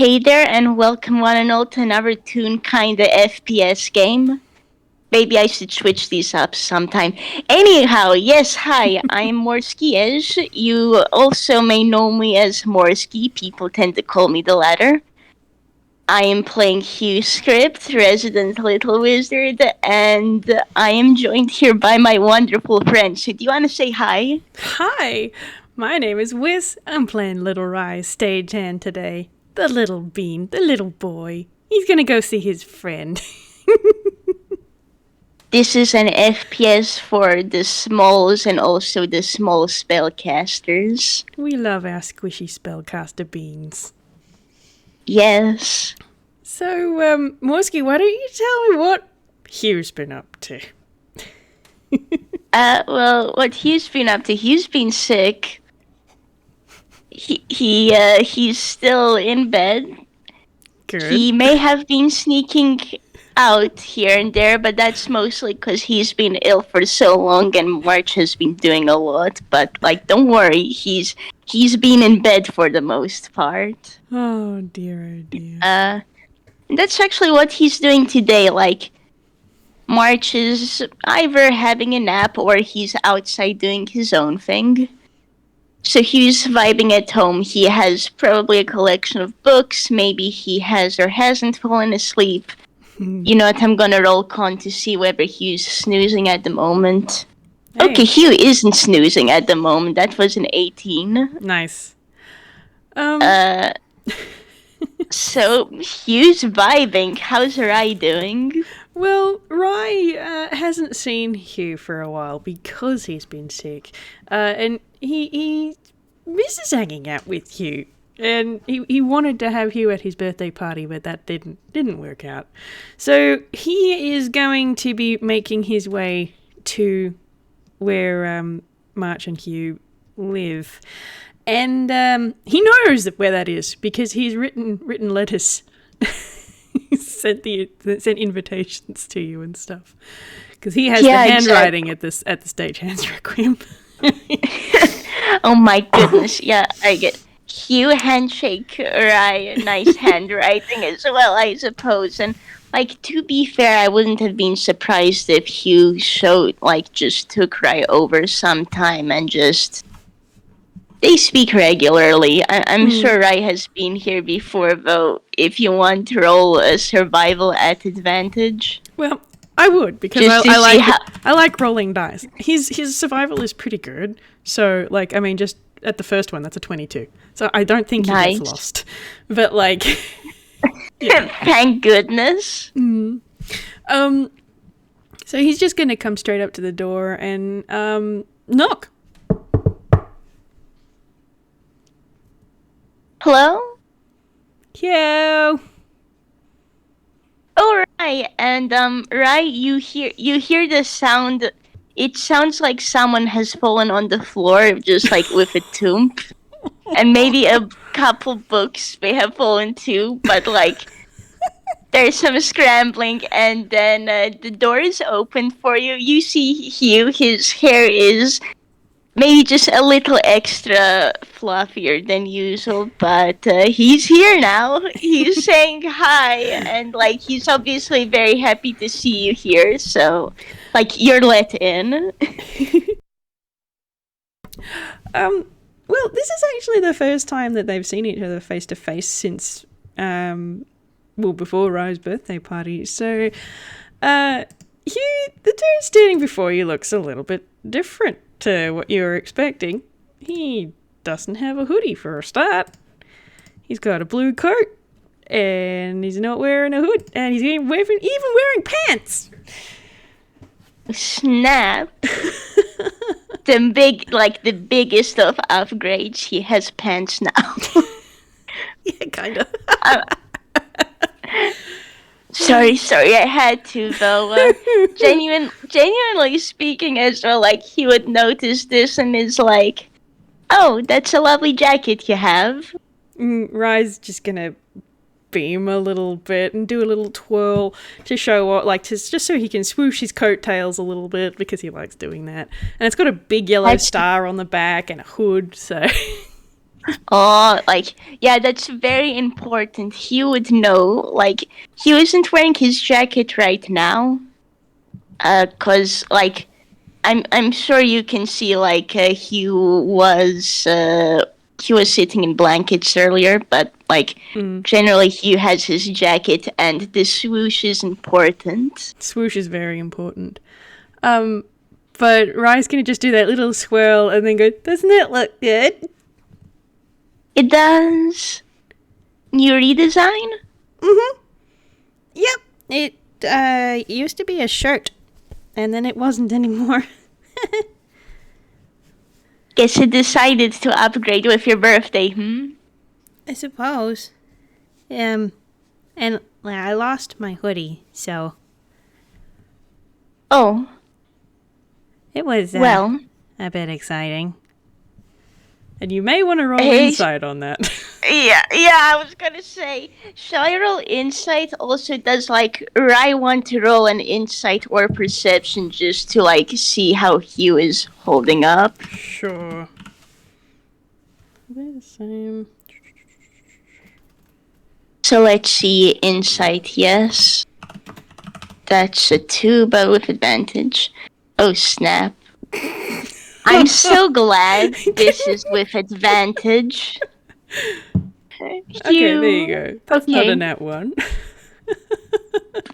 Hey there, and welcome one and all to another Toonkind D FPS game. Maybe I should switch these up sometime. Anyhow, yes, hi, I'm Morski. As you also may know me as Morski, people tend to call me the latter. I am playing Hugh script, resident little wizard, and I am joined here by my wonderful friend. So do you want to say hi? Hi, my name is Whis. I'm playing Lil Rai Stagehand today. The little bean, the little boy. He's gonna go see his friend. This is an FPS for the smalls and also the small spellcasters. We love our squishy spellcaster beans. Yes. So, Morski, why don't you tell me what Hugh's been up to? Well, what Hugh's been up to, Hugh's been sick. He's still in bed. Good. He may have been sneaking out here and there, but that's mostly because he's been ill for so long and March has been doing a lot. But, don't worry, he's been in bed for the most part. Oh dear, oh dear. That's actually what he's doing today. March is either having a nap or he's outside doing his own thing. So he's vibing at home. He has probably a collection of books. Maybe he has or hasn't fallen asleep. You know what? I'm gonna roll con to see whether Hugh's snoozing at the moment. Hey. Okay, Hugh isn't snoozing at the moment. That was an 18. Nice. So Hugh's vibing. How's Rai doing? Well, Rai hasn't seen Hugh for a while because he's been sick, and he misses hanging out with Hugh. And he wanted to have Hugh at his birthday party, but that didn't work out. So he is going to be making his way to where March and Hugh live, and he knows where that is because he's written letters. sent invitations to you and stuff because he has the handwriting at the Stagehand's Requiem. Oh my goodness! Yeah, I get Hugh handshake, Rai nice handwriting as well, I suppose. And to be fair, I wouldn't have been surprised if Hugh just took Rai over sometime and just. They speak regularly. I'm sure Rai has been here before, though, if you want to roll a survival at advantage. Well, I would, because I like rolling dice. His survival is pretty good. So, just at the first one, that's a 22. So I don't think he gets lost. But, yeah. Thank goodness. So he's just going to come straight up to the door and knock. Hello? Hugh. Oh, Rai, and Rai, you hear the sound. It sounds like someone has fallen on the floor, just with a tomb, and maybe a couple books may have fallen too. But there's some scrambling, and then the door is open for you. You see Hugh. His hair is. Maybe just a little extra fluffier than usual, but he's here now. He's saying hi, and he's obviously very happy to see you here. So, you're let in. Well, this is actually the first time that they've seen each other face to face since, before Rai's birthday party. So, the dude standing before you looks a little bit different to what you were expecting. He doesn't have a hoodie for a start. He's got a blue coat, and he's not wearing a hood, and he's even wearing pants. Snap! The biggest of upgrades. He has pants now. Yeah, kind of. Sorry, I had to, though. Genuinely speaking as well, he would notice this and is oh, that's a lovely jacket you have. Rai's just gonna beam a little bit and do a little twirl to show what, just so he can swoosh his coattails a little bit because he likes doing that. And it's got a big yellow star on the back and a hood, so Oh, like, yeah, that's very important. He would know. Like, he isn't wearing his jacket right now. 'Cause, like, I'm sure you can see, like, he was sitting in blankets earlier, but, like, generally Hugh has his jacket, and the swoosh is important. Swoosh is very important. But Rai's gonna just do that little swirl and then go, doesn't it look good? It does. New redesign? Mm-hmm. Yep. It used to be a shirt, and then it wasn't anymore. Guess you decided to upgrade with your birthday, I suppose. And I lost my hoodie, so Oh, it was well. a bit exciting. And you may want to roll Hey. insight on that. Yeah, I was gonna say, shall I roll insight? Also, does, like, Rai want to roll an insight or perception just to, like, see how Hugh is holding up? Sure. They're the same. So let's see, insight, yes. That's a 2, but with advantage. Oh, snap. I'm so glad this is with advantage. Okay, there you go. That's not a nat 1.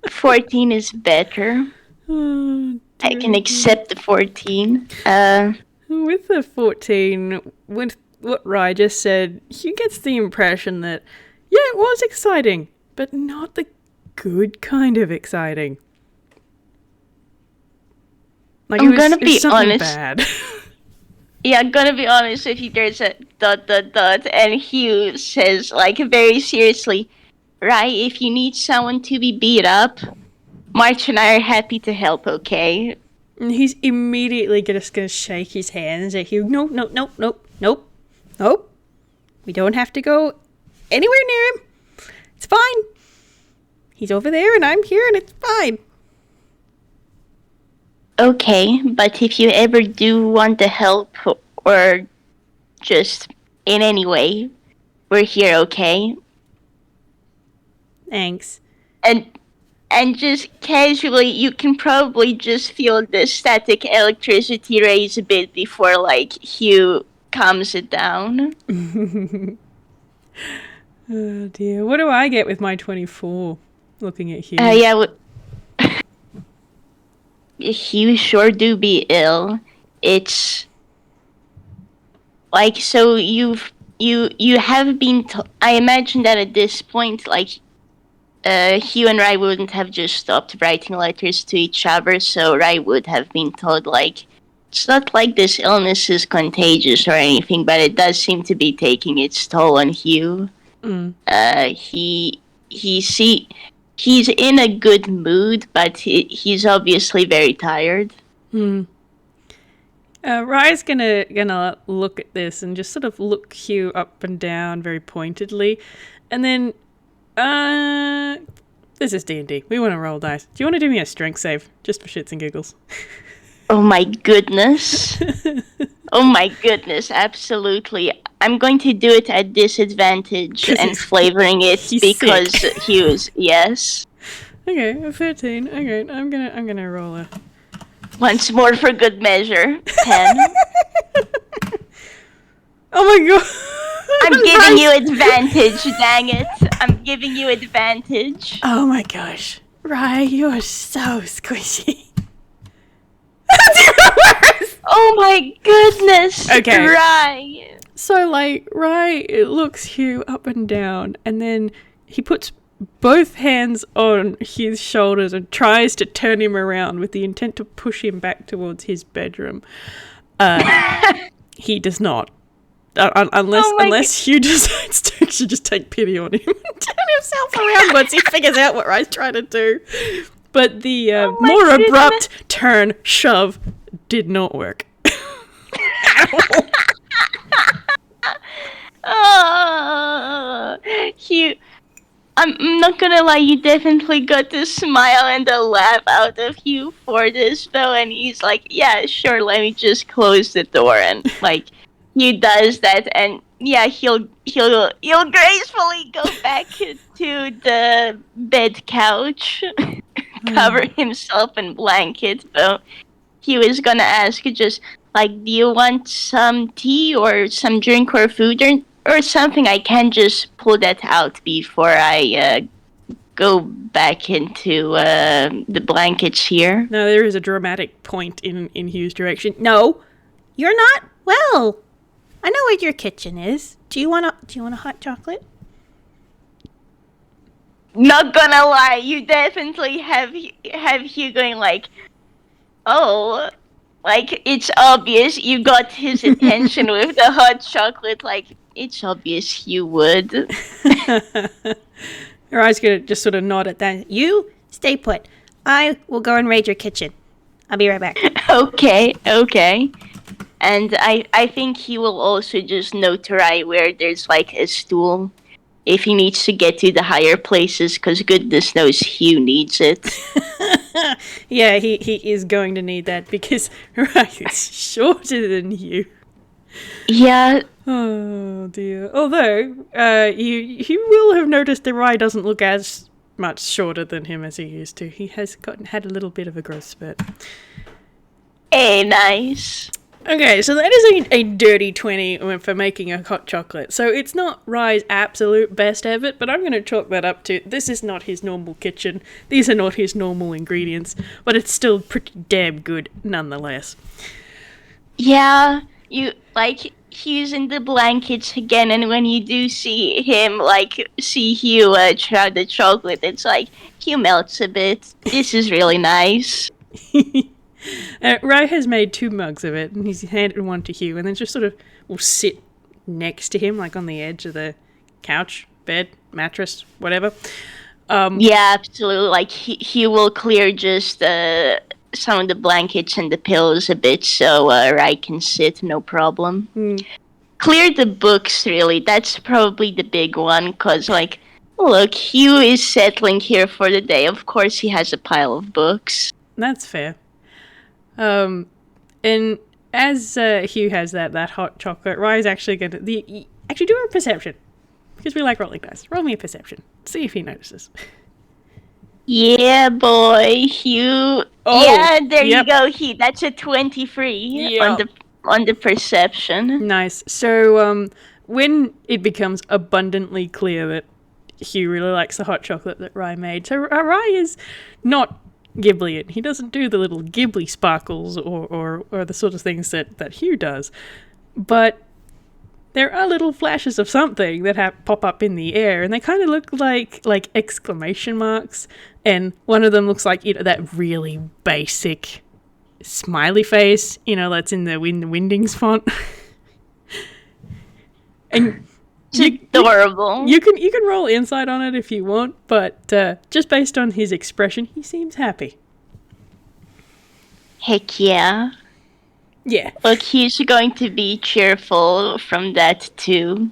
14 is better. Oh, I can accept the 14. With the 14, with what Rai just said, Hugh gets the impression that, yeah, it was exciting, but not the good kind of exciting. Like, I'm gonna be something honest. bad. Yeah, I'm gonna be honest with you. There's a ... and Hugh says, like, very seriously, Rai, if you need someone to be beat up, March and I are happy to help, okay? And he's immediately just gonna shake his hands at Hugh. Nope. We don't have to go anywhere near him. It's fine. He's over there and I'm here and it's fine. Okay, but if you ever do want the help, or just in any way, we're here, okay? Thanks. And just casually, you can probably just feel the static electricity raise a bit before, like, Hugh calms it down. Oh dear. What do I get with my 24? Looking at Hugh. Yeah, Hugh sure do be ill. It's like, so you have been I imagine that at this point, like, Hugh and Rai wouldn't have just stopped writing letters to each other, so Rai would have been told, like, it's not like this illness is contagious or anything, but it does seem to be taking its toll on Hugh. He's in a good mood, but he's obviously very tired. Rai's gonna look at this and just sort of look Hugh up and down very pointedly, and then this is D&D. We want to roll dice. Do you want to do me a strength save just for shits and giggles? Oh my goodness. Oh my goodness, absolutely. I'm going to do it at disadvantage and flavoring it because Hughes, yes. Okay, a 13. Okay, I'm gonna roll a... Once more for good measure. 10. Oh my god. I'm giving you advantage, dang it. I'm giving you advantage. Oh my gosh. Rai, you are so squishy. Oh my goodness. Okay. Rai. So, like, Rai looks Hugh up and down, and then he puts both hands on his shoulders and tries to turn him around with the intent to push him back towards his bedroom. He does not. Unless Hugh decides to actually just take pity on him and turn himself around once he figures out what Rai's trying to do. But the more abrupt turn, shove, did not work. Oh, Hugh, I'm not gonna lie, you definitely got the smile and the laugh out of Hugh for this, though, and he's like, yeah, sure, let me just close the door, and, like, Hugh does that, and he'll gracefully go back to the bed couch, cover himself in blanket. But he was gonna ask just like, do you want some tea or some drink or food or something? I can just pull that out before I go back into the blankets here. No, there is a dramatic point in Hugh's direction. No, you're not well. I know where your kitchen is. Do you want a hot chocolate? Not gonna lie, you definitely have Hugh going like, oh, like it's obvious you got his attention with the hot chocolate. Like it's obvious you would. Her eyes gonna just sort of nod at that. You stay put. I will go and raid your kitchen. I'll be right back. Okay. And I think he will also just notorize where there's like a stool if he needs to get to the higher places, because goodness knows Hugh needs it. Yeah, he is going to need that because Rai is shorter than you. Yeah. Oh dear. Although, you will have noticed that Rai doesn't look as much shorter than him as he used to. He has had a little bit of a growth spurt. Hey, nice. Okay, so that is a dirty 20 for making a hot chocolate. So it's not Rai's absolute best effort, but I'm going to chalk that up to this is not his normal kitchen. These are not his normal ingredients, but it's still pretty damn good nonetheless. Yeah, Hugh's in the blankets again, and when you do see him, see Hugh try the chocolate, it's like, Hugh melts a bit. This is really nice. Rai has made 2 mugs of it, and he's handed one to Hugh, and then just sort of will sit next to him, like on the edge of the couch, bed, mattress, whatever. Yeah, absolutely. Like, Hugh will clear just some of the blankets and the pillows a bit, so Rai can sit, no problem. Clear the books, really. That's probably the big one, because, look, Hugh is settling here for the day. Of course he has a pile of books. That's fair. And as Hugh has that hot chocolate, Rai's actually going to actually do a perception, because we like rolling dice. Roll me a perception. See if he notices. Yeah, boy, Hugh. Oh, yeah, there you go, Hugh. That's a 23 on the perception. Nice. So when it becomes abundantly clear that Hugh really likes the hot chocolate that Rai made, so Rai is not Ghiblian. He doesn't do the little Ghibli sparkles or the sort of things that Hugh does. But there are little flashes of something that pop up in the air, and they kind of look like exclamation marks. And one of them looks like that really basic smiley face, that's in the Windings font. And it's adorable. You can roll insight on it if you want, but just based on his expression, he seems happy. Heck yeah. Yeah. Look, he's going to be cheerful from that too.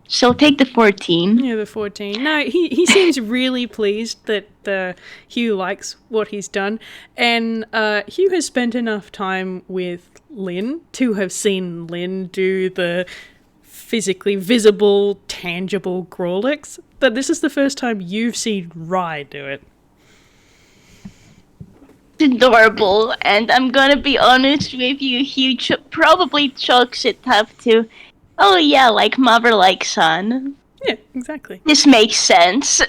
So take the 14. Yeah, the 14. No, he seems really pleased that Hugh likes what he's done. And Hugh has spent enough time with Lynn to have seen Lynn do the physically visible, tangible Grawlix, but this is the first time you've seen Rai do it. It's adorable, and I'm gonna be honest with you, Hugh probably chalks it up to, oh yeah, like mother, like son. Yeah, exactly. This makes sense.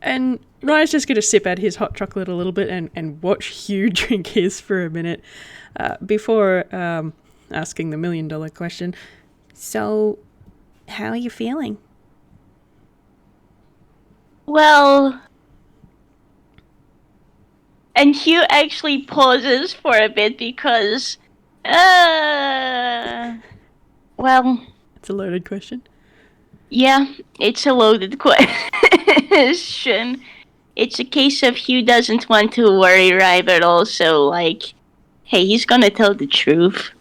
And Rai's just going to sip at his hot chocolate a little bit and watch Hugh drink his for a minute before asking the $1 million question. So, how are you feeling? Well, and Hugh actually pauses for a bit because, well, it's a loaded question. Yeah, it's a loaded question. It's a case of Hugh doesn't want to worry Rai, but also, hey, he's gonna tell the truth.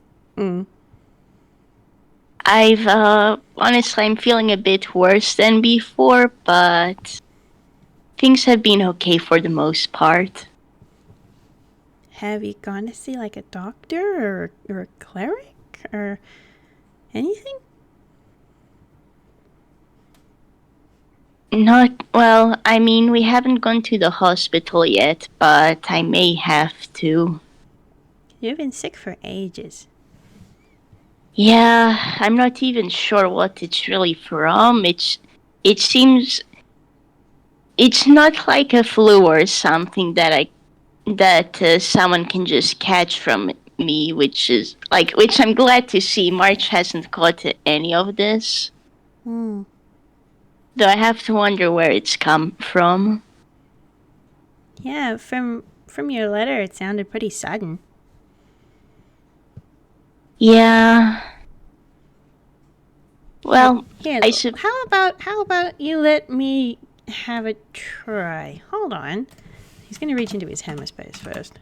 Honestly, I'm feeling a bit worse than before, but things have been okay for the most part. have you gone to see like a doctor or a cleric or anything? Not well, I mean, we haven't gone to the hospital yet, but I may have to. You've been sick for ages. Yeah, I'm not even sure what it's really from. It seems it's not like a flu or something that someone can just catch from me, which I'm glad to see. March hasn't caught any of this. Hmm. Though I have to wonder where it's come from. Yeah, from your letter, it sounded pretty sudden. Yeah. Well, Here, how about you let me have a try? Hold on. He's going to reach into his hammer space first.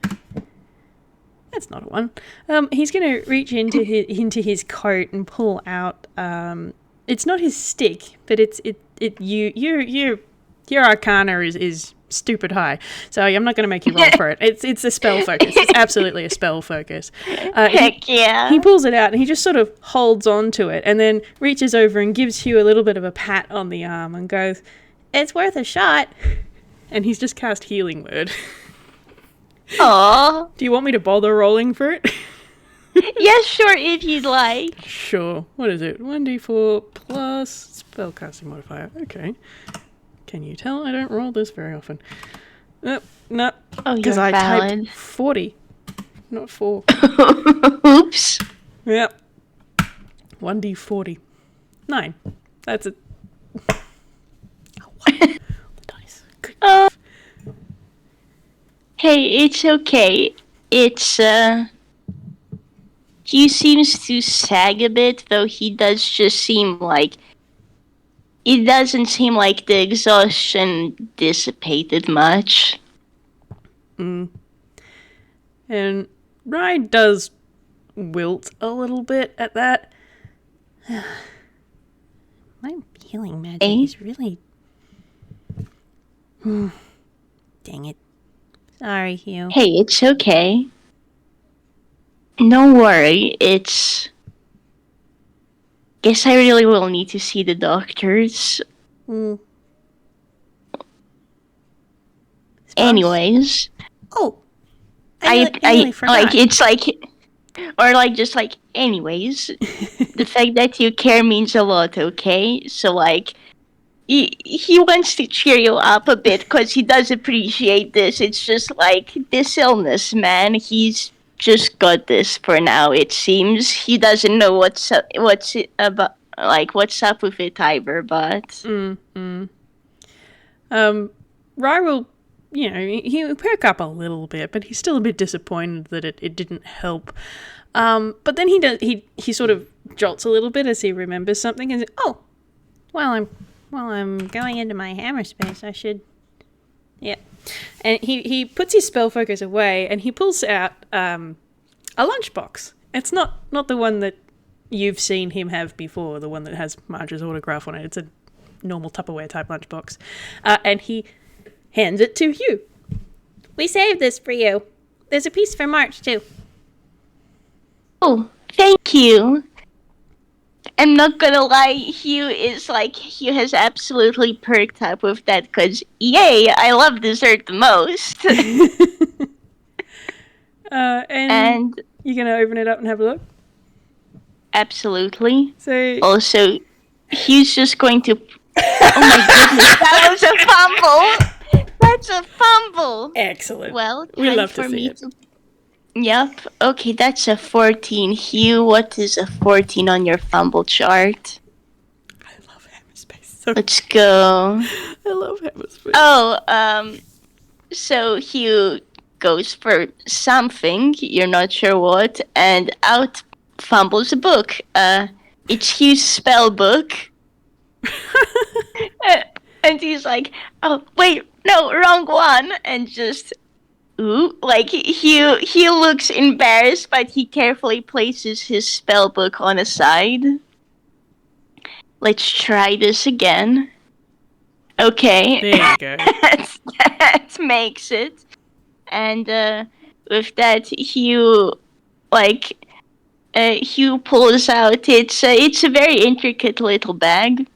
That's not a one. He's going to reach into his coat and pull out. It's not his stick, but your arcana is stupid high. So I'm not going to make you roll for it. It's a spell focus. It's absolutely a spell focus. Heck yeah. He pulls it out and he just sort of holds on to it and then reaches over and gives Hugh a little bit of a pat on the arm and goes, "It's worth a shot." And he's just cast Healing Word. Aww. Do you want me to bother rolling for it? Yeah, sure, if you'd like. Sure. What is it? 1d4 plus spellcasting modifier. Okay. Can you tell I don't roll this very often? No. Oh, Because you're I valid. typed 40, not 4. Oops. Yep. 1d40. 9. That's it. Oh, what? The dice. Good. Hey, it's okay. It's, he seems to sag a bit, though he does just seem like... It doesn't seem like the exhaustion dissipated much. And Rai does wilt a little bit at that. My healing magic is really... Dang it. Sorry, Hugh. Hey, it's okay. Don't worry, it's... Guess I really will need to see the doctors. Anyways. Oh! I nearly forgot. Anyways, the fact that you care means a lot, okay? So, he wants to cheer you up a bit because he does appreciate this. It's just this illness, man. He's just got this for now, it seems. He doesn't know what's up with it either, but... Rai will, he'll perk up a little bit, but he's still a bit disappointed that it didn't help. But then he sort of jolts a little bit as he remembers something and says, "Oh, while I'm going into my hammer space, I should..." Yeah. And he puts his spell focus away and he pulls out a lunchbox. It's not the one that you've seen him have before, the one that has Marge's autograph on it. It's a normal Tupperware type lunchbox. And he hands it to Hugh. "We saved this for you. There's a piece for March, too." Oh, thank you. I'm not gonna lie, Hugh has absolutely perked up with that because, yay, I love dessert the most. And you're going to open it up and have a look? Absolutely. So also, Hugh's just going to... Oh my goodness, that was a fumble! That's a fumble! Excellent. Well, we love to see it. Yep. Okay, that's a 14. Hugh, what is a 14 on your fumble chart? I love Hammerspace. Let's go. I love Hammerspace. Oh, so Hugh goes for something, you're not sure what, and out fumbles a book. It's Hugh's spell book. And he's like, "Oh, wait, no, wrong one," and just... Ooh, he looks embarrassed, but he carefully places his spell book on a side. Let's try this again. Okay. There you go. That makes it. And with that, Hugh Hugh pulls out. It's a very intricate little bag,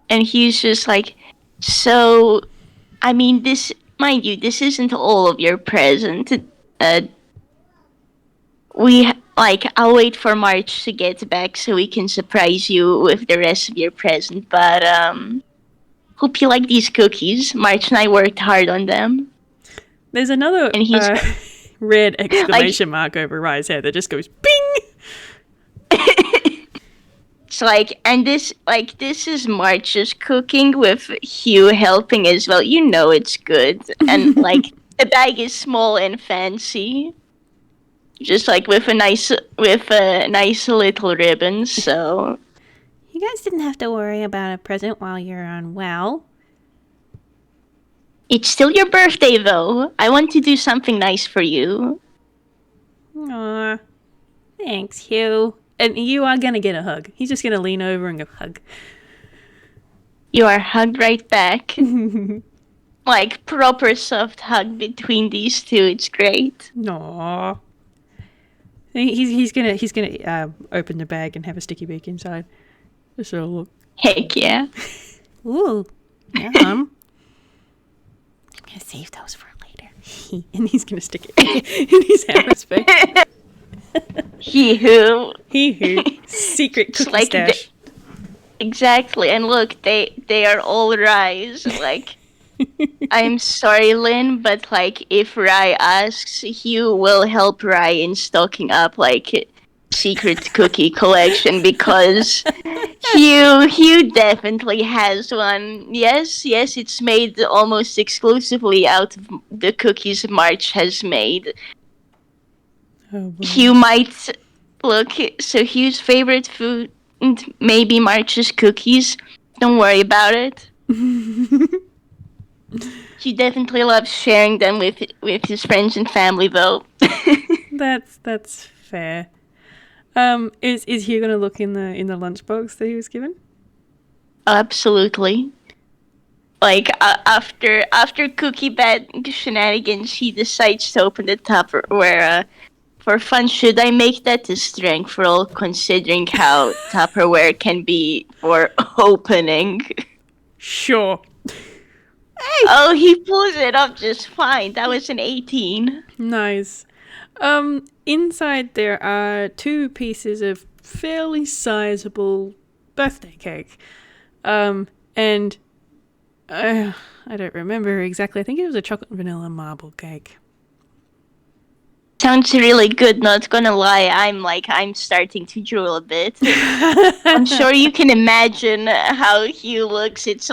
and Hugh's just like, so. I mean, this, mind you, this isn't all of your present. Uh, I'll wait for March to get back so we can surprise you with the rest of your present. But hope you like these cookies. March and I worked hard on them. There's another And he's red exclamation mark over Rai's head that just goes bing. It's and this is March's cooking with Hugh helping as well. You know it's good, and the bag is small and fancy, just with a nice little ribbon. So you guys didn't have to worry about a present while you're unwell. It's still your birthday, though. I want to do something nice for you. Aw, thanks, Hugh. And you are gonna get a hug. He's just gonna lean over and go hug. You are hugged right back. Proper soft hug between these two. It's great. Aww. He's gonna open the bag and have a sticky beak inside. Just a look. Heck yeah. Ooh, yum. I'm gonna save those for later. And he's gonna stick it in his hammer's face. He who. Secret cookie stash. Exactly, and look, they are all Rai's. I'm sorry, Lynn, but if Rai asks, Hugh will help Rai in stocking up secret cookie collection because Hugh definitely has one. Yes, it's made almost exclusively out of the cookies March has made. Oh, Hugh might look. So Hugh's favorite food, maybe March's cookies. Don't worry about it. He definitely loves sharing them with his friends and family, though. That's fair. Is Hugh gonna look in the lunchbox that he was given? Absolutely. After cookie bed shenanigans, he decides to open the Tupperware. For fun, should I make that a strength roll, considering how Tupperware can be for opening? Sure. Hey. Oh, he pulls it up just fine. That was an 18. Nice. Inside there are 2 pieces of fairly sizable birthday cake. And I don't remember exactly. I think it was a chocolate and vanilla marble cake. Sounds really good, not gonna lie. I'm starting to drool a bit. I'm sure you can imagine how Hugh looks. It's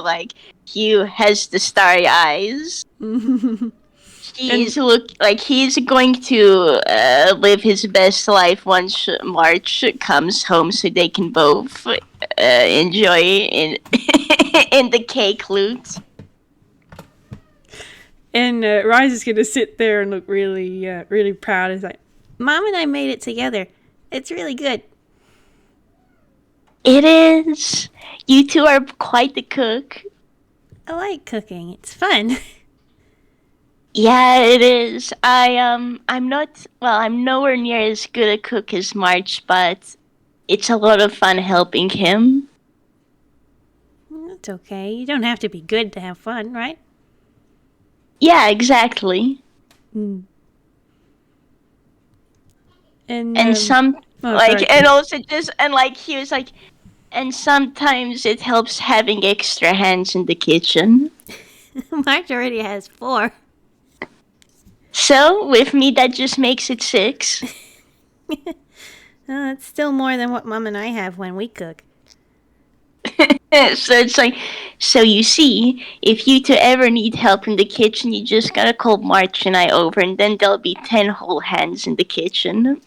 Hugh has the starry eyes. He's going to live his best life once March comes home, so they can both enjoy in in the cake loot. And Rise is gonna sit there and look really, really proud. He's like, "Mom and I made it together. It's really good." It is. You two are quite the cook. I like cooking. It's fun. Yeah, it is. I'm nowhere near as good a cook as March, but it's a lot of fun helping him. That's okay. You don't have to be good to have fun, right? Yeah, exactly. Mm. And he was like, and sometimes it helps having extra hands in the kitchen. March already has 4. So, with me, that just makes it 6. It's still more than what Mom and I have when we cook. So it's so you see, if you two ever need help in the kitchen, you just gotta call March and I over, and then there'll be 10 whole hands in the kitchen.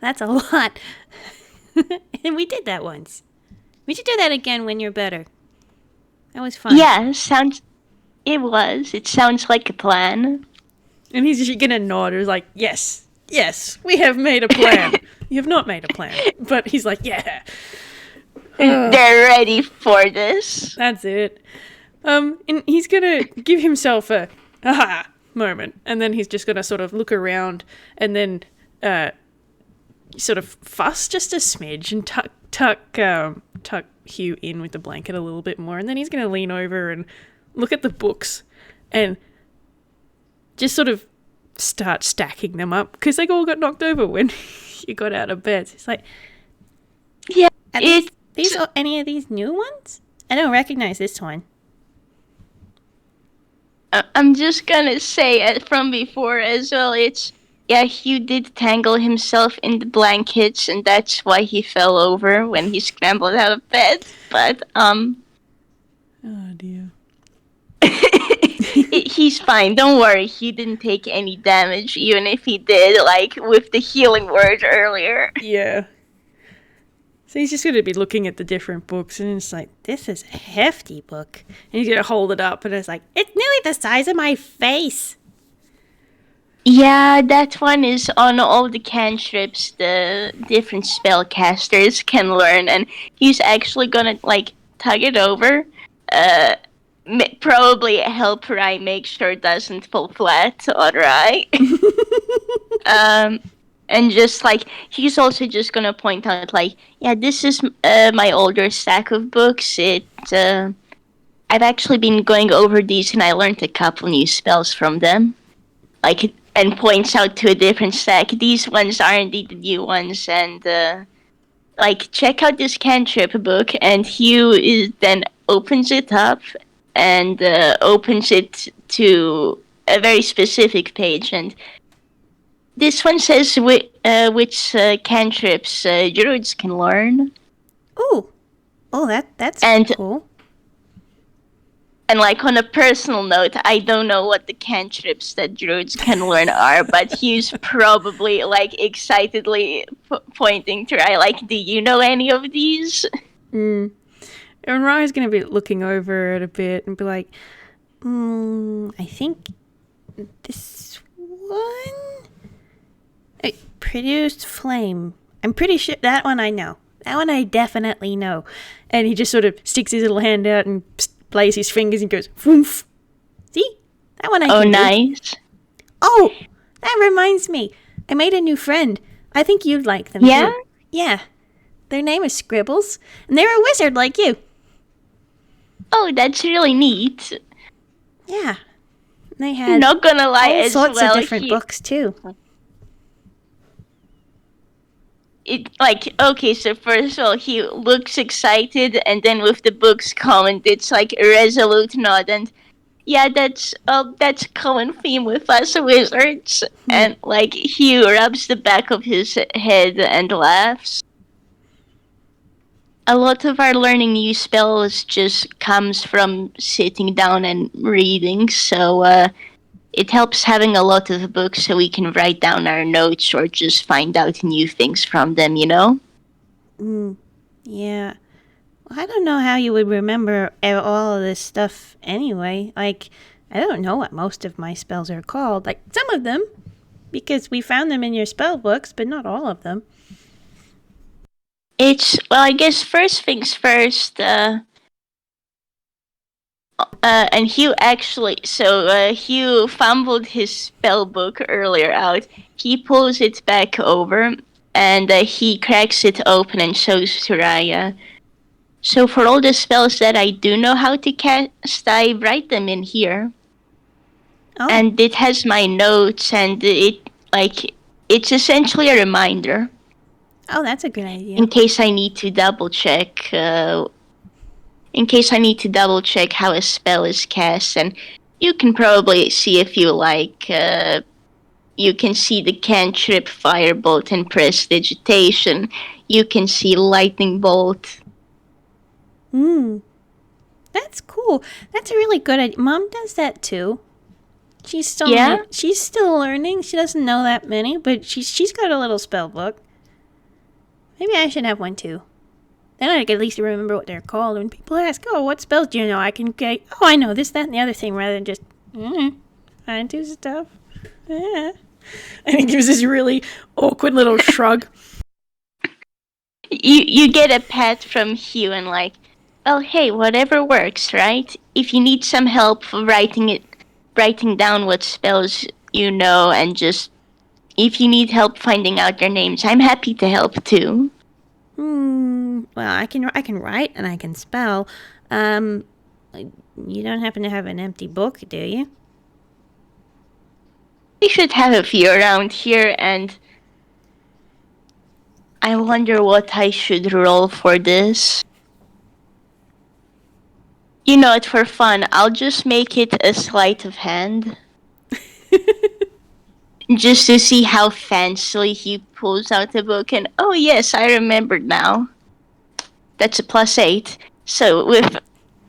That's a lot. And we did that once. We should do that again when you're better. That was fun. Yeah, it sounds like a plan. And he's just gonna nod. He's like, yes, we have made a plan. You have not made a plan. But he's like, yeah. They're ready for this. That's it. And he's gonna give himself a moment. And then he's just going to sort of look around and then sort of fuss just a smidge and tuck Hugh in with the blanket a little bit more. And then he's going to lean over and look at the books and just sort of start stacking them up because they all got knocked over when you got out of bed. So it's like, Yeah, are these any of these new ones? I don't recognize this one. I'm just gonna say it from before as well. Hugh did tangle himself in the blankets, and that's why he fell over when he scrambled out of bed. But Oh dear. he's fine. Don't worry. He didn't take any damage, even if he did, like with the healing word earlier. Yeah. So he's just going to be looking at the different books, and it's like, this is a hefty book. And he's going to hold it up, and it's like, it's nearly the size of my face. Yeah, that one is on all the cantrips the different spellcasters can learn, and he's actually gonna, like, tug it over, probably help Rai make sure it doesn't fall flat on Rai. And just, like, he's also just gonna point out, like, yeah, this is my older stack of books. I've actually been going over these, and I learned a couple new spells from them. Like, and points out to a different stack. These ones are indeed the new ones, and, like, check out this cantrip book, and Hugh then opens it up, and opens it to a very specific page, and this one says which cantrips druids can learn. Ooh. Oh, that's cool. And, like, on a personal note, I don't know what the cantrips that druids can learn are, but he's probably, like, excitedly pointing to Rai, like, do you know any of these? And Rai's going to be looking over it a bit and be like, I think this one... produced flame. I'm pretty sure that one I know. That one I definitely know. And he just sort of sticks his little hand out and plays his fingers and goes, woof. See? That one I can do. Nice. Oh, that reminds me. I made a new friend. I think you'd like them Yeah? too. Yeah. Their name is Scribbles, and they're a wizard like you. Oh, that's really neat. Yeah. They had I'm not gonna lie, all as sorts well, of different books too. Okay, so first of all, he looks excited, and then with the book's comment, it's like a resolute nod, and yeah, that's a common theme with us wizards. And, like, Hugh rubs the back of his head and laughs. A lot of our learning new spells just comes from sitting down and reading, so it helps having a lot of books so we can write down our notes or just find out new things from them, you know? Yeah. Well, I don't know how you would remember all of this stuff anyway. Like, I don't know what most of my spells are called. Like, some of them, because we found them in your spell books, but not all of them. I guess first things first, and Hugh Hugh fumbled his spell book earlier out. He pulls it back over, and he cracks it open and shows to Raya. So for all the spells that I do know how to cast, I write them in here. Oh. And it has my notes, and it's essentially a reminder. Oh, that's a good idea. In case I need to double check how a spell is cast, and you can probably see if you like. You can see the cantrip Firebolt and Prestidigitation. You can see Lightning Bolt. That's cool. That's a really good idea. Mom does that too. She's still she's still learning. She doesn't know that many, but she's got a little spell book. Maybe I should have one too. Then I can at least remember what they're called. When people ask, "Oh, what spells do you know?" I can get, "Oh, I know this, that, and the other thing," rather than just, I do stuff. And he gives this really awkward little shrug. You get a pat from Hugh and like, well, hey, whatever works, right? If you need some help writing it writing down what spells you know, and just if you need help finding out their names, I'm happy to help too. Well, I can write and I can spell. You don't happen to have an empty book, do you? We should have a few around here, and I wonder what I should roll for this. You know what, for fun, I'll just make it a sleight of hand. Just to see how fancily he pulls out the book and, oh yes, I remembered now. That's a +8. So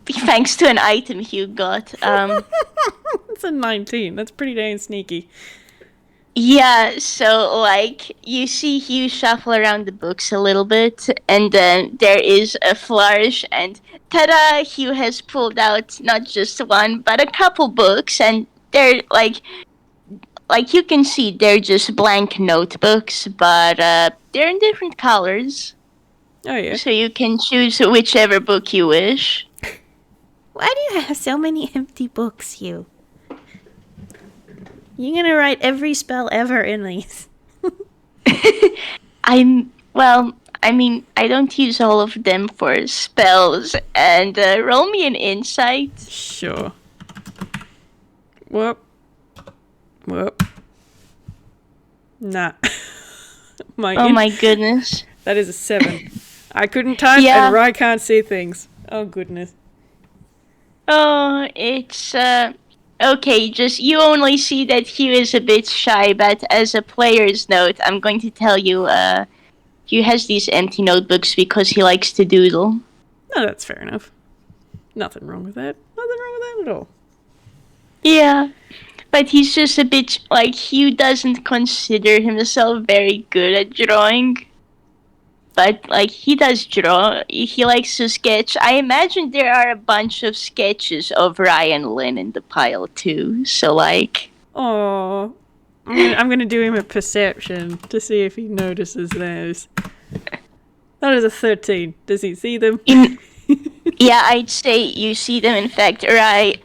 thanks to an item Hugh got, It's a 19. That's pretty dang sneaky. yeah, so, like, you see Hugh shuffle around the books a little bit, and then there is a flourish, and ta-da! Hugh has pulled out not just one, but a couple books, and they're, like you can see, they're just blank notebooks, but they're in different colors. Oh, yeah. So you can choose whichever book you wish. Why do you have so many empty books, Hugh? You're gonna write every spell ever in these. I don't use all of them for spells. And roll me an insight. Sure. Whoop. Nah. My goodness. That is a 7. I couldn't type and Rai can't see things. Oh, goodness. Oh, it's, okay, just you only see that Hugh is a bit shy, but as a player's note, I'm going to tell you, Hugh has these empty notebooks because he likes to doodle. No, that's fair enough. Nothing wrong with that. Nothing wrong with that at all. Yeah, but he's just a bit, like, Hugh doesn't consider himself very good at drawing. But, like, he does draw. He likes to sketch. I imagine there are a bunch of sketches of Ryan Lynn in the pile, too. So, like... Oh, I'm gonna do him a perception to see if he notices those. That is a 13. Does he see them? Yeah, I'd say you see them. In fact, right?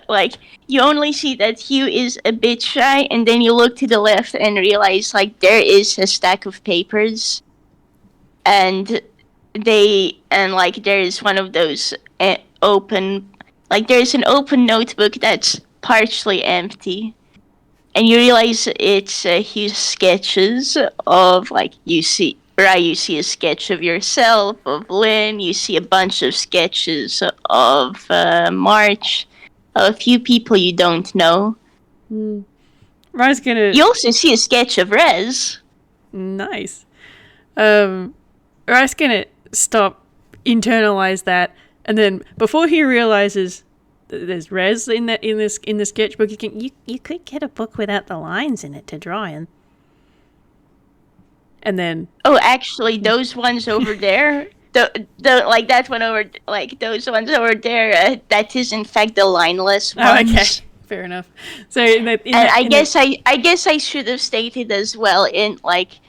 Like, you only see that Hugh is a bit shy, and then you look to the left and realize, like, there is a stack of papers. And there is one of those open, like, there's an open notebook that's partially empty, and you realize it's Hugh's sketches of, like, you see a sketch of yourself, of Lynn, you see a bunch of sketches of March, a few people you don't know. Rai's gonna... You also see a sketch of Rez. Nice. Rai's gonna stop, internalize that, and then before he realizes that there's Rez in the sketchbook, you could get a book without the lines in it to draw in. And then... Oh, actually, those ones over there, like that one over, like those ones over there, that is in fact the lineless ones. Oh, okay. Fair enough. So, I guess I should have stated as well, in, like,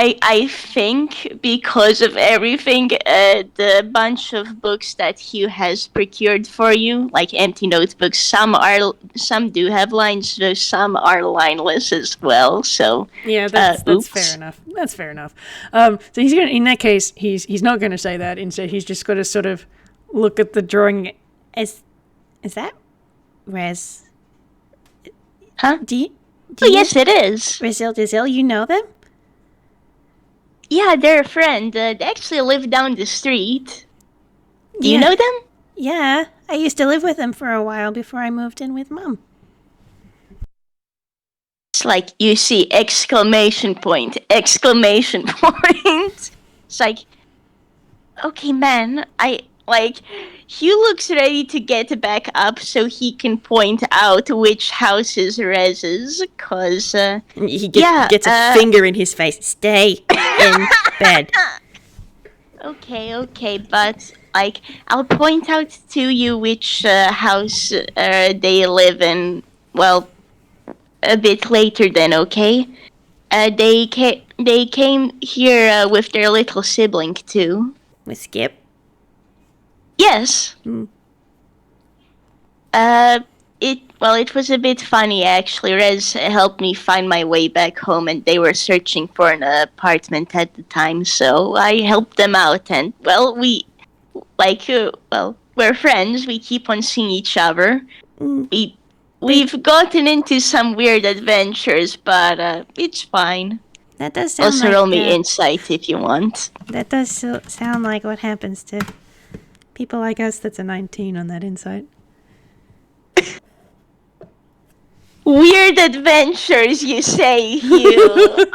I think because of everything, the bunch of books that Hugh has procured for you, like empty notebooks, some do have lines, though some are lineless as well. So yeah, that's fair enough. That's fair enough. So he's gonna, in that case, he's not going to say that. Instead, he's just got to sort of look at the drawing. Is that Rez? Huh? Yes, it is. Rezil, you know them? Yeah, they're a friend. They actually live down the street. Do you know them? Yeah, I used to live with them for a while before I moved in with Mom. It's like, you see, exclamation point. It's like, okay, man, Hugh looks ready to get back up so he can point out which house is Rez's, because, he gets a finger in his face. Stay in bed. Okay, but, like, I'll point out to you which house they live in, well, a bit later then, okay? They came here with their little sibling, too. With Skip? Yes. Uh, it was a bit funny actually. Rez helped me find my way back home, and they were searching for an apartment at the time, so I helped them out. And well, we're friends. We keep on seeing each other. We we've gotten into some weird adventures, but it's fine. That does sound Also, like roll me insight if you want. that does sound like what happens to people like us. That's a 19 on that insight. Weird adventures, you say, Hugh.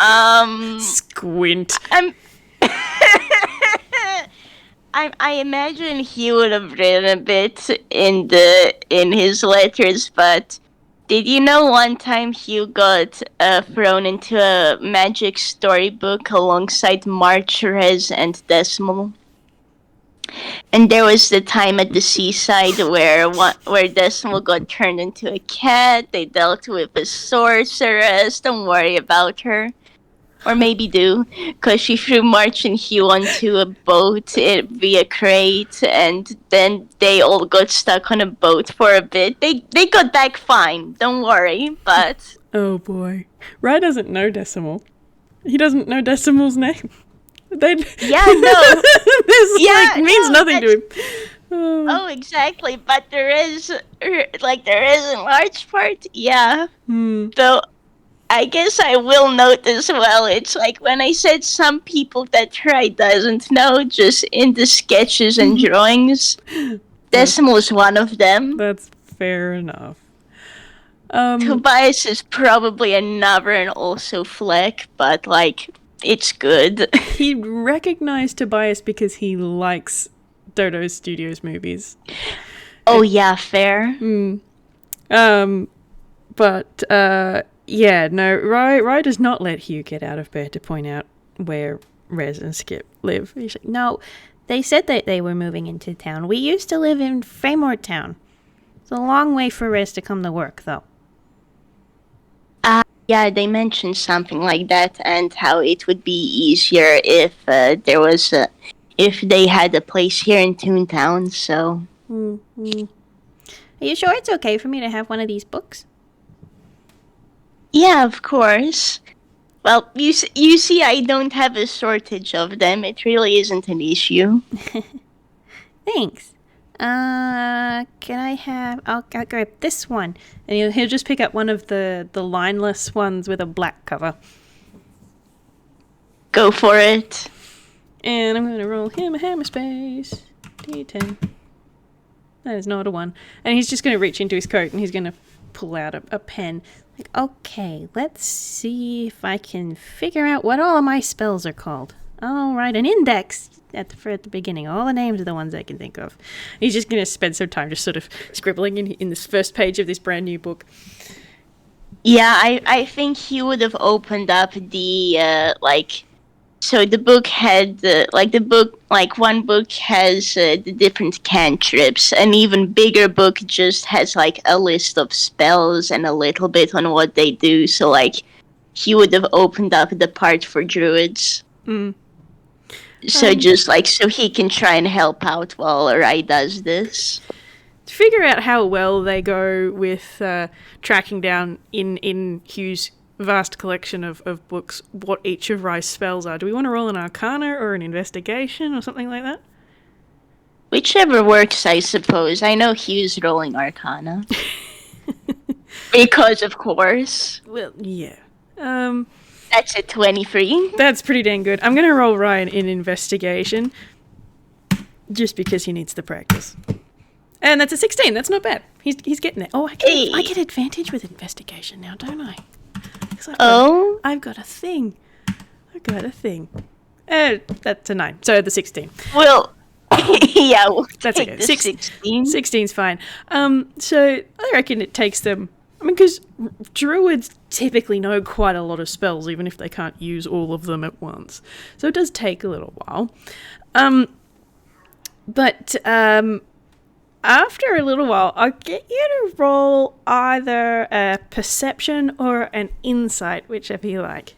Squint. I imagine he would have written a bit in his letters, but did you know one time Hugh got thrown into a magic storybook alongside March, Rez, and Decimal? And there was the time at the seaside where Decimal got turned into a cat. They dealt with a sorceress. Don't worry about her. Or maybe do, because she threw March and Hugh onto a boat via crate, and then they all got stuck on a boat for a bit. They got back fine, don't worry, but... Oh boy. Rai doesn't know Decimal. He doesn't know Decimal's name. Yeah, no. This means nothing to him. Oh, exactly, but there is a large part, yeah. Though, I guess I will note as well, it's like when I said some people that Rai doesn't know, just in the sketches and drawings, Decimal is one of them. That's fair enough. Tobias is probably another and also Fleck, but, it's good. He recognized Tobias because he likes Dodo Studios movies. Oh, yeah, fair. Yeah, no, Rai does not let Hugh get out of bed to point out where Rez and Skip live. He's like, No, they said that they were moving into town. We used to live in Fraymore Town. It's a long way for Rez to come to work, though. Yeah, they mentioned something like that, and how it would be easier if if they had a place here in Toontown. So, Are you sure it's okay for me to have one of these books? yeah, of course. Well, you see, I don't have a shortage of them. It really isn't an issue. Thanks. Can I have... I'll grab this one. And he'll just pick up one of the lineless ones with a black cover. Go for it. And I'm going to roll him a hammer space. D10. That is not a 1. And he's just going to reach into his coat and he's going to pull out a pen. Like, okay, let's see if I can figure out what all of my spells are called. I'll write an index at the beginning. All the names are the ones I can think of. He's just going to spend some time just sort of scribbling in this first page of this brand new book. Yeah, I think he would have opened up the So the book had one book has the different cantrips. An even bigger book just has a list of spells and a little bit on what they do. So he would have opened up the part for druids. So so he can try and help out while Rai does this. To figure out how well they go with tracking down in Hugh's vast collection of books what each of Rai's spells are, do we want to roll an Arcana or an Investigation or something like that? Whichever works, I suppose. I know Hugh's rolling Arcana. Because, of course. Well, yeah. That's a 23. That's pretty dang good. I'm going to roll Ryan in Investigation just because he needs the practice. And that's a 16. That's not bad. He's getting it. Oh, I get advantage with Investigation now, don't I? I've got a thing. That's a 9. So the 16. Well, yeah, we'll that's take okay. the 16. 16's fine. So I reckon it takes them... because druids typically know quite a lot of spells, even if they can't use all of them at once. So it does take a little while. But after a little while, I'll get you to roll either a perception or an insight, whichever you like.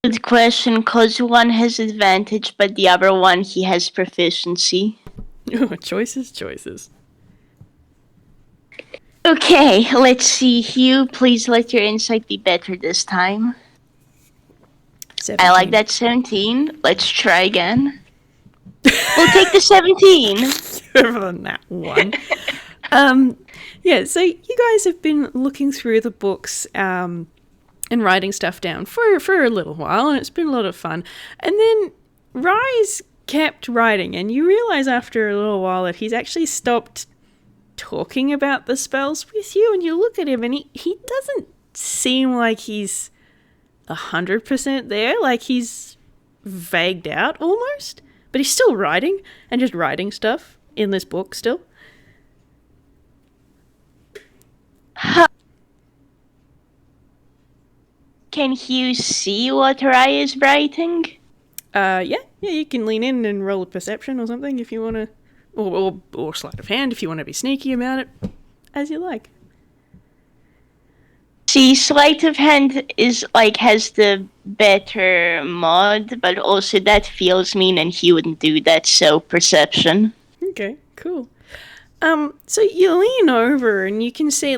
Good question, because one has advantage, but the other one he has proficiency. Choices. Okay, let's see. Hugh, please let your insight be better this time. 17. I like that 17. Let's try again. We'll take the 17. On that one. Yeah, so you guys have been looking through the books and writing stuff down for a little while, and it's been a lot of fun. And then Rai's kept writing, and you realise after a little while that he's actually stopped talking about the spells with you, and you look at him and he doesn't seem like he's 100% there, like he's vagued out almost, but he's still writing and just writing stuff in this book still. Can Hugh see what Rai is writing? Yeah, you can lean in and roll a perception or something if you want to, or sleight of hand if you want to be sneaky about it, as you like. See, sleight of hand is has the better mod, but also that feels mean and he wouldn't do that, so perception. Okay, cool. So you lean over and you can see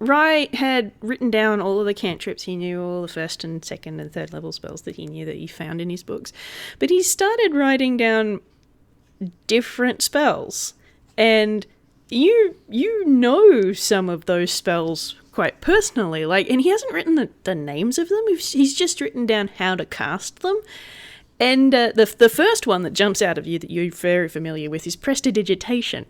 Rai had written down all of the cantrips he knew, all the first and second and third level spells that he knew that he found in his books. But he started writing down different spells. And you know some of those spells quite personally. And he hasn't written the names of them. He's just written down how to cast them. And the first one that jumps out of you that you're very familiar with is Prestidigitation.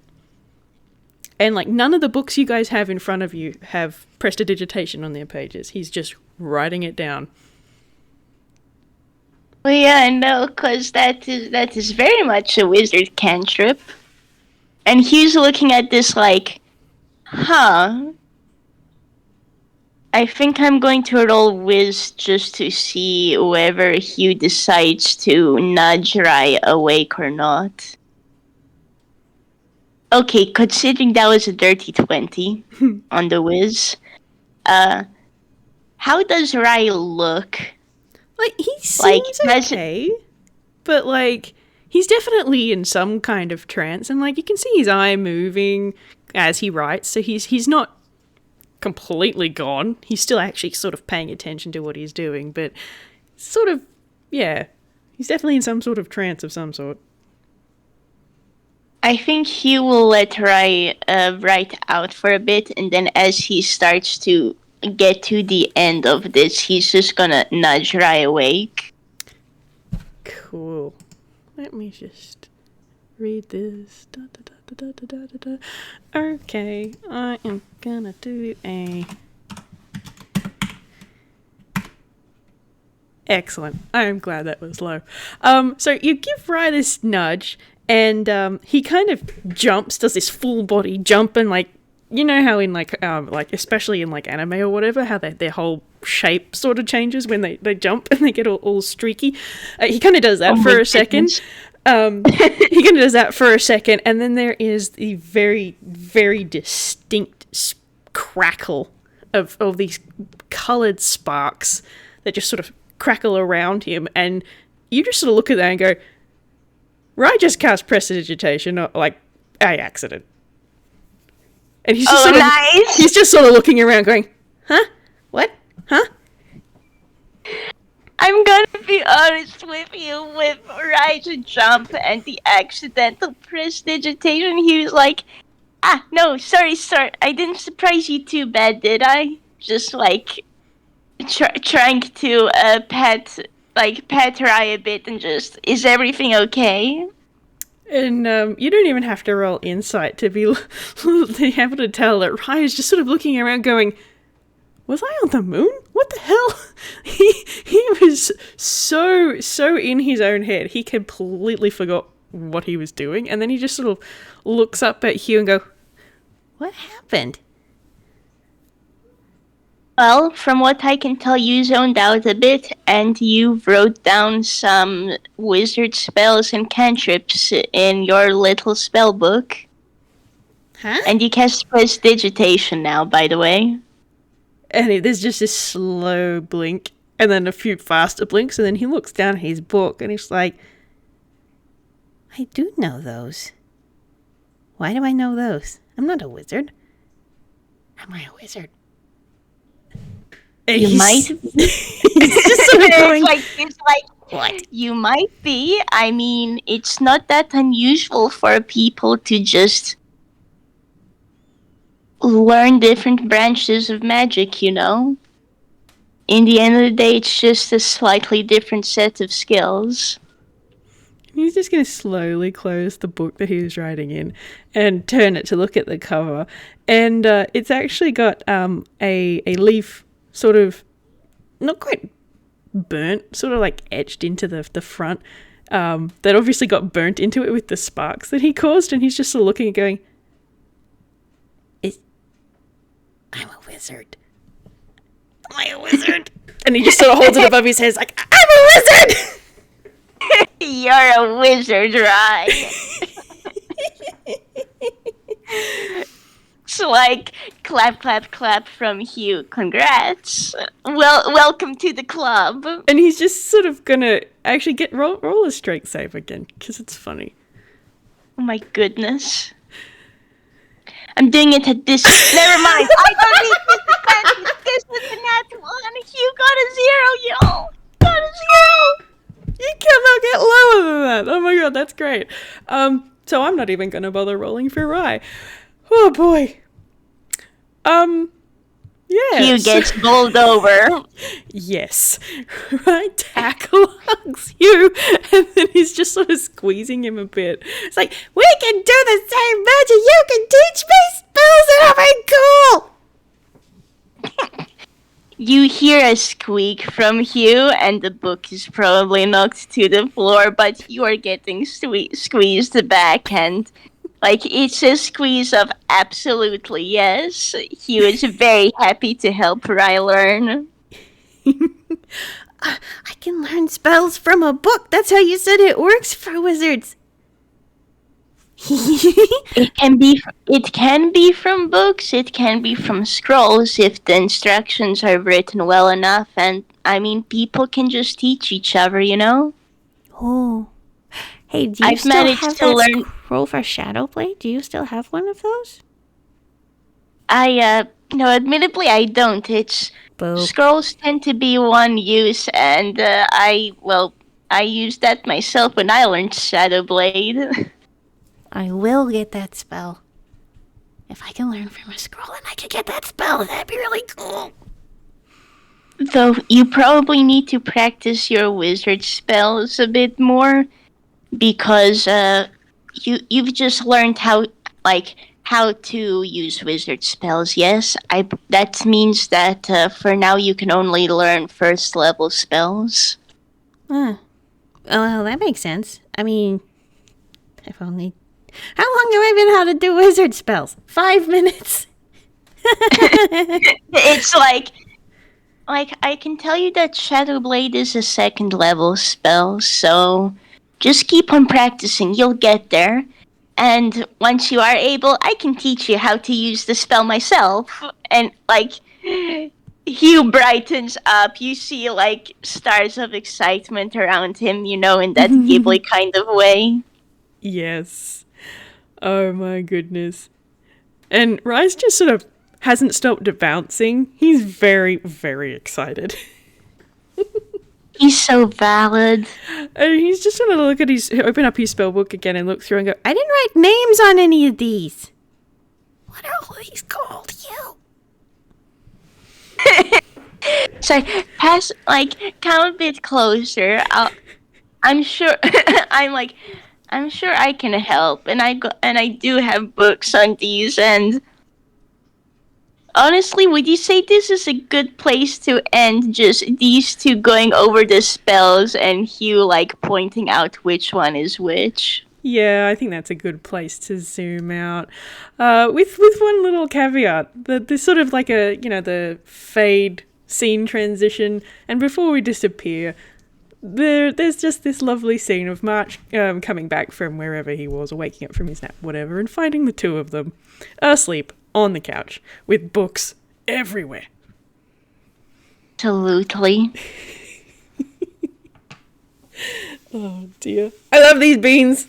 And none of the books you guys have in front of you have Prestidigitation on their pages. He's just writing it down. Well, yeah, I know, because that is very much a wizard cantrip. And Hugh's looking at this huh. I think I'm going to roll Whis just to see whether Hugh decides to nudge Rai awake or not. Okay, considering that was a dirty 20 on the Whis, how does Rai look? He seems okay, but he's definitely in some kind of trance, and you can see his eye moving as he writes, so he's not completely gone. He's still actually sort of paying attention to what he's doing, but sort of, yeah, he's definitely in some sort of trance of some sort. I think Hugh will let Rai write out for a bit, and then as he starts to get to the end of this, he's just gonna nudge Rai awake. Cool. Let me just read this. Okay, I am gonna do a... Excellent. I am glad that was low. So you give Rai this nudge, and he kind of jumps, does this full body jump, and you know how in especially in anime or whatever, how their whole shape sort of changes when they jump and they get all streaky. He kind of does that for a second. He kind of does that for a second, and then there is the very, very distinct crackle of these coloured sparks that just sort of crackle around him, and you just sort of look at that and go, Rai just cast Prestidigitation, by accident. And he's just nice. He's just sort of looking around going, huh? What? Huh? I'm gonna be honest with you, with Rai's jump and the accidental Prestidigitation, he was like, no, sorry, I didn't surprise you too bad, did I? Just trying to pet Rai a bit and just, is everything okay? And you don't even have to roll insight to be able to tell that Rai is just sort of looking around going, was I on the moon? What the hell? He was so in his own head. He completely forgot what he was doing. And then he just sort of looks up at Hugh and go, what happened? Well, from what I can tell, you zoned out a bit, and you wrote down some wizard spells and cantrips in your little spell book. Huh? And you cast Prestidigitation now, by the way. And there's just this slow blink, and then a few faster blinks, and then he looks down at his book, and he's like, I do know those. Why do I know those? I'm not a wizard. Am I a wizard? You might. It's just sort of going, it's like what? you might be. I mean, it's not that unusual for people to just learn different branches of magic, you know? In the end of the day, it's just a slightly different set of skills. He's just going to slowly close the book that he was writing in and turn it to look at the cover. And it's actually got a leaf sort of not quite burnt, sort of like etched into the front that obviously got burnt into it with the sparks that he caused. And he's just sort of looking and going, I'm a wizard. am I a wizard? And he just sort of holds it above his head like, I'm a wizard! You're a wizard, right? It's like clap, clap, clap from Hugh. Congrats. Well, welcome to the club. And he's just sort of going to actually roll a strength save again because it's funny. Oh my goodness. I'm doing it at this. Never mind. I don't need this. This is a nat 1. Hugh got a 0, y'all. Got a 0. You cannot get lower than that. Oh my god, that's great. So I'm not even going to bother rolling for Rai. Oh boy. Yeah. Hugh gets bowled over. Yes. Rai tackle hugs Hugh, and then he's just sort of squeezing him a bit. It's like, we can do the same magic. You can teach me spells that are cool. You hear a squeak from Hugh, and the book is probably knocked to the floor, but you are getting squeezed back, and it's a squeeze of absolutely yes. Hugh is very happy to help Rai learn. I can learn spells from a book. That's how you said it works for wizards. It can be from books, it can be from scrolls if the instructions are written well enough, and I mean people can just teach each other, you know? Oh. Hey, do you I've still managed have to that learn. scroll for Shadowblade? Do you still have one of those? No, admittedly I don't. It's Boo. scrolls tend to be one use, and I used that myself when I learned Shadowblade. I will get that spell. If I can learn from a scroll and I can get that spell, that'd be really cool. Though you probably need to practice your wizard spells a bit more, because you've just learned how to use wizard spells. Yes, that means that for now you can only learn first level spells. Well, that makes sense. I mean, I've only... How long have I been how to do wizard spells? 5 minutes? It's like I can tell you that Shadowblade is a second level spell, so just keep on practicing, you'll get there. And once you are able, I can teach you how to use the spell myself. And Hugh brightens up. You see stars of excitement around him, in that Ghibli kind of way. Yes. Oh my goodness. And Rai's just sort of hasn't stopped bouncing. He's very, very excited. He's so valid. And he's just going to open up his spell book again and look through and go, I didn't write names on any of these. What are all these called, you? So come a bit closer. I'm sure. I'm sure I can help, and I do have books on these. And honestly, would you say this is a good place to end? Just these two going over the spells, and Hugh pointing out which one is which. Yeah, I think that's a good place to zoom out. With one little caveat, that there's sort of the fade scene transition, and before we disappear, there's just this lovely scene of March coming back from wherever he was, or waking up from his nap, whatever, and finding the two of them asleep on the couch with books everywhere. Absolutely. Oh dear. I love these beans.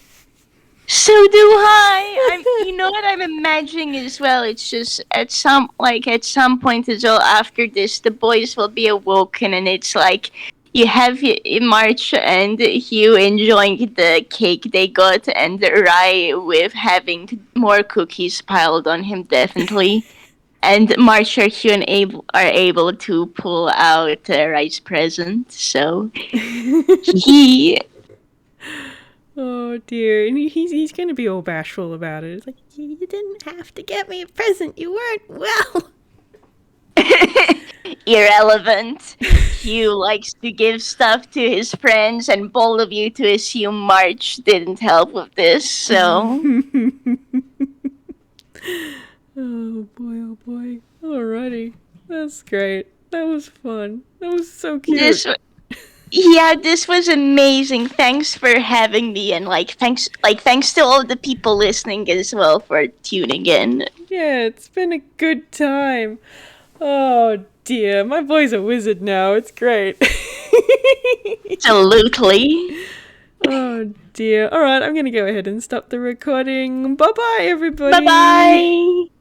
So do I. You know what I'm imagining as well. It's just at some point as well after this, the boys will be awoken, and it's like you have March and Hugh enjoying the cake they got, and Rai with having more cookies piled on him, definitely. And March or Hugh are able to pull out Rai's present. So he Oh dear, and he's gonna be all bashful about it. It's like, You didn't have to get me a present. You weren't well. irrelevant. Hugh likes to give stuff to his friends, and bold of you to assume March didn't help with this, so. oh boy. Alrighty, that's great. That was fun. That was so cute. This was amazing. Thanks for having me, and thanks to all the people listening as well for tuning in. Yeah, it's been a good time. Oh dear, my boy's a wizard now. It's great. Absolutely. Oh dear. Alright, I'm gonna go ahead and stop the recording. Bye bye, everybody. Bye bye.